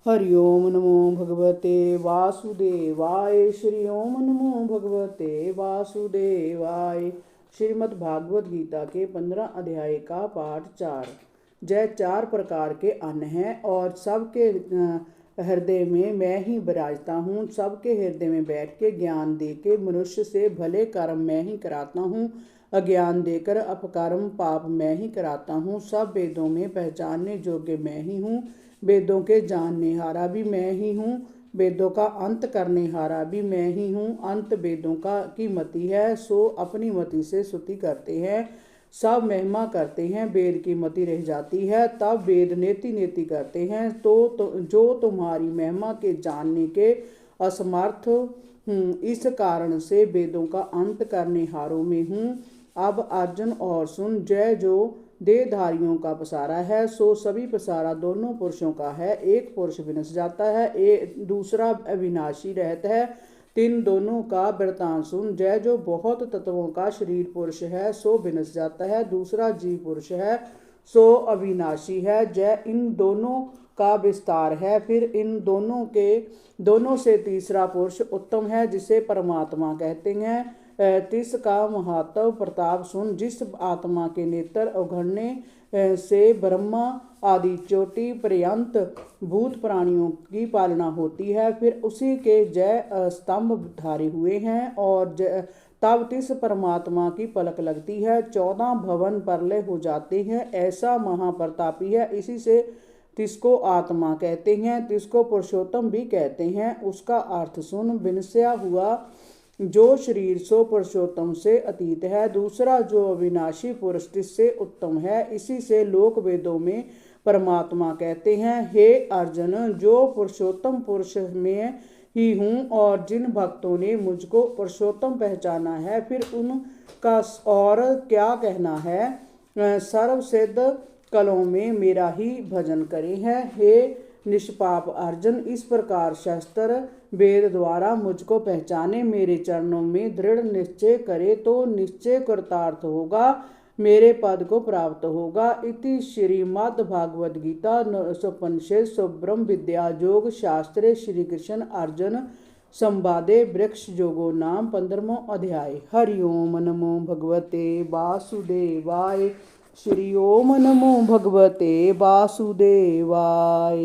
हरि ओम नमो भगवते वासुदेवाय। श्री ओम नमो भगवते वासुदेवाय। श्रीमद् भागवत गीता के 15 अध्याय का पाठ 4। जय चार प्रकार के अन्न हैं और सबके हृदय में मैं ही विराजता हूँ। सबके हृदय में बैठ के ज्ञान दे के मनुष्य से भले कर्म मैं ही कराता हूँ। अज्ञान देकर अपकर्म पाप मैं ही कराता हूँ। सब वेदों में पहचानने योग्य मैं ही हूँ। वेदों के जानने हारा भी मैं ही हूँ। वेदों का अंत करने हारा भी मैं ही हूँ। अंत वेदों का की मति है, सो अपनी मति से स्तुति करते हैं। सब महिमा करते हैं, वेद की मति रह जाती है, तब वेद नेति नेति करते हैं। तो जो तुम्हारी महिमा के जानने के असमर्थ इस कारण से वेदों का अंत करने हारों में हूँ। अब अर्जुन और सुन, जय जो देहधारियों का पसारा है सो सभी पसारा दोनों पुरुषों का है। एक पुरुष विनश जाता है, दूसरा अविनाशी रहता है। तीन दोनों का वृतांत सुन, जय जो बहुत तत्वों का शरीर पुरुष है सो विनश जाता है, दूसरा जीव पुरुष है सो अविनाशी है। जय इन दोनों का विस्तार है, फिर इन दोनों से तीसरा पुरुष उत्तम है जिसे परमात्मा कहते हैं। तिसका महत्व प्रताप सुन, जिस आत्मा के नेत्र उघड़ने से ब्रह्मा आदि चोटी पर्यंत भूत प्राणियों की पालना होती है, फिर उसी के जय स्तंभ धारे हुए हैं और तब तिस परमात्मा की पलक लगती है। 14 भवन प्रलय हो जाते हैं, ऐसा महाप्रतापी है। इसी से तिसको आत्मा कहते हैं, तिसको पुरुषोत्तम भी कहते हैं। उसका अर्थ सुन, विनश्या हुआ जो शरीर सो पुरुषोत्तम से अतीत है, दूसरा जो अविनाशी पुरुष तिससे उत्तम है, इसी से लोक वेदों में परमात्मा कहते हैं। हे अर्जुन, जो पुरुषोत्तम पुरुष में ही हूँ और जिन भक्तों ने मुझको पुरुषोत्तम पहचाना है, फिर उनका और क्या कहना है। सर्वसिद्ध कलों में मेरा ही भजन करे हैं। हे निष्पाप अर्जुन, इस प्रकार शस्त्र वेद द्वारा मुझको पहचाने, मेरे चरणों में दृढ़ निश्चय करे तो निश्चय कृतार्थ होगा, मेरे पद को प्राप्त होगा। इति श्रीमद् भागवत गीता उपनिषद ब्रह्म विद्या योग शास्त्रे श्री कृष्ण अर्जुन संवादे वृक्ष योगो नाम 15वां अध्याय। हरि ओम नमो भगवते वासुदेवाय। श्री ओम नमो भगवते वासुदेवाय।